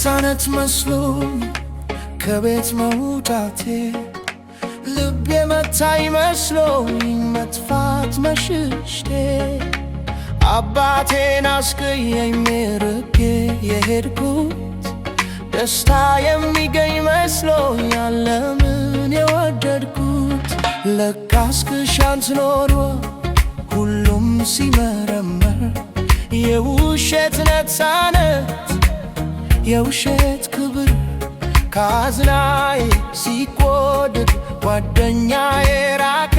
ነፃነት መስሎኝ ከቤት መውጣቴ ልቤ መታይ መስሎኝ መጥፋት መሽሽቴ አባቴን አስቀየሜ ርቄ የሄድኩት ደስታ የሚገኝ መስሎኝ ዓለምን የወደድኩት ለካስ ክሻንት ኖሮ ሁሉም ሲመረመር የውሸት ነፃነት የውሸት ክብር ካዝናዬ ሲቆድድ ጓደኛዬ ራቀ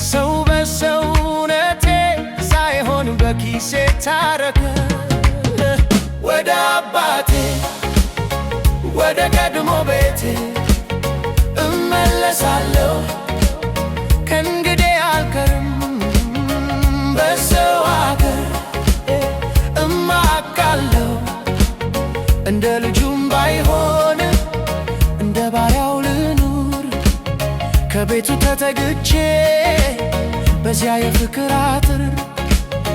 ሰው በሰውነቴ ሳይሆን በኪሴ ታረከ ወደ አባቴ ወደ ቀድሞ ቤቴ እመለሳለሁ ከእንግዲህ አልቀርም በሰው አገር እማቃለሁ እንደ ልጁም ባይሆን እንደ ባሪያው ልኑር ከቤቱ ተጠግቼ በዚያ የፍቅር አጥር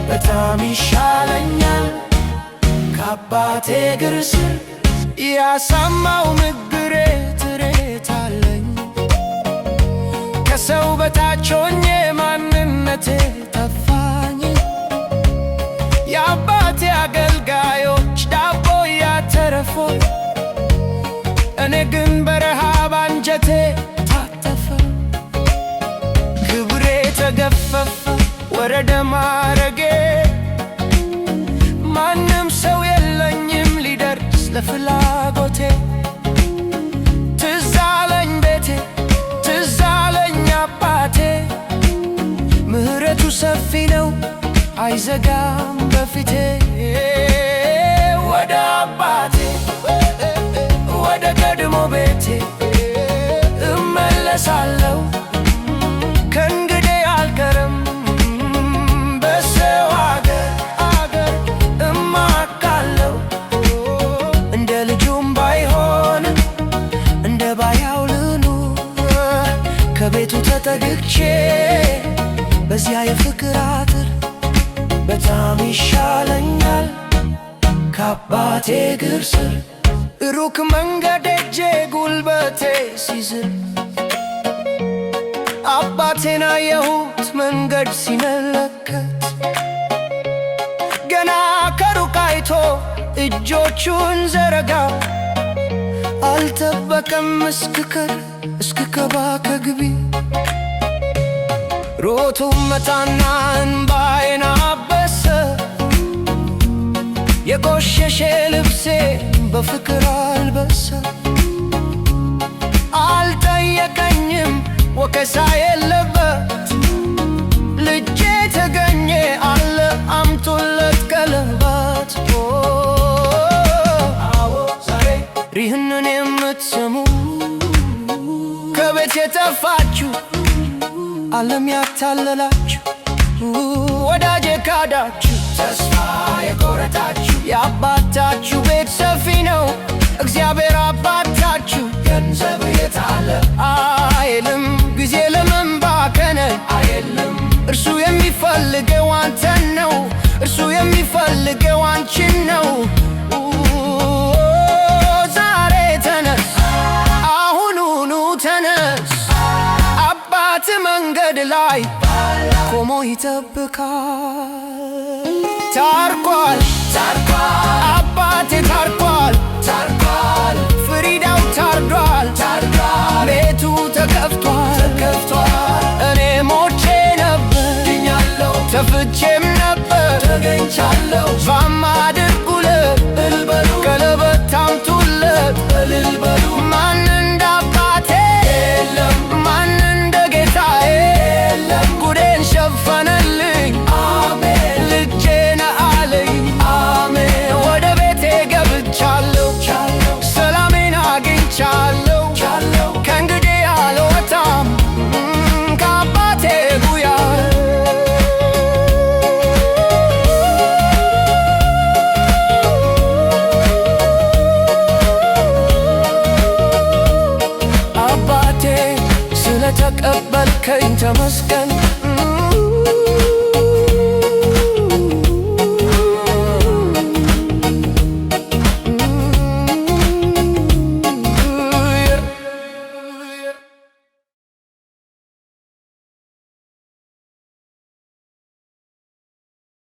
በጣም ይሻለኛል ከአባቴ እግር ስር ያሳማው ምግሬ ትሬት አለኝ ከሰው በታች ሆኜ ማንነቴ ጠፋኝ የአባቴ አገልጋዮች ዳቦ ያተረፉኝ እኔ ግን በረሃብ አንጀቴ ታጠፈ ክብሬ ተገፈፈ ወረደ ማረጌ ማንም ሰው የለኝም ሊደርስ ለፍላጎቴ ትዝ አለኝ ቤቴ ትዝ አለኝ አባቴ ምህረቱ ሰፊ ነው አይዘጋም በፊቴ ወደ አባቴ ወደ ቀድሞ ቤቴ እመለሳለሁ ከእንግዲህ አልቀርም በሰው አገር እማቃለሁ እንደ ልጁም ባይሆን እንደ ባሪያው ልኑር ከቤቱ ተጠግቼ በዚያ የፍቅር አጥር በጣም ይሻለኛል ከአባቴ እግር ስር ሩቅ መንገድ ሄጄ ጉልበቴ ሲዝል አባቴን አየሁት መንገድ ሲመለከት ገና ከሩቅ አይቶ እጆቹን ዘረጋ አልጠበቀም እስክገባ ከግቢ ሮቶ መጣና እንባዬን አበሰ የቆሸሸ ልብሴ በፍቅር አልበሰ አልጠየቀኝም ወቀሳ የለበት ልጄ ተገኘ አለ አምጡለት ቀለበት አዎ ዛሬ ይህንን የምትሰሙ ከቤት የጠፋችሁ ዓለም ያታለላችሁ ወዳጄ ካዳችሁ ተስፋ የቆረጣችሁ የአባታችሁ ቤት ሰፊ ነው እግዚአብሔር አባታችሁ ገንዘብ የት አለ አይልም ጊዜ ለመንባከን አይልም እርሱ የሚፈልገው አንተን ነው እርሱ የሚፈልገው አንቺን ነው ዛሬ ተነስ አሁኑኑ ተነስ አባት መንገድ ላይ ቆሞ ይጠብቃል ታርቋል አባቴ ታርቋል ፍሪዳው ታርዷል ቤቱ ተከፍቷል እኔ ሞቼ ነበር ድኛለሁ ተፍቼም ነበር ተገኝቻለሁ ፋማ አድርጉለት እልልበሉ ቀለበት አምጡለት እልልበሉ ማን እንደ አባቴ የለም ማን እንደ ጌታዬ የለም ጉዴን ሸፈነልኝ አሜን ልጄ ነህ አለኝ አሜን ወደ ቤቴ ገብቻለሁ ሰላሜን አግኝቻለሁ ከእንግዲህ አልወጣም ከአባቴ ጉያ አባቴ ስለተቀበልከኝ ተመስገን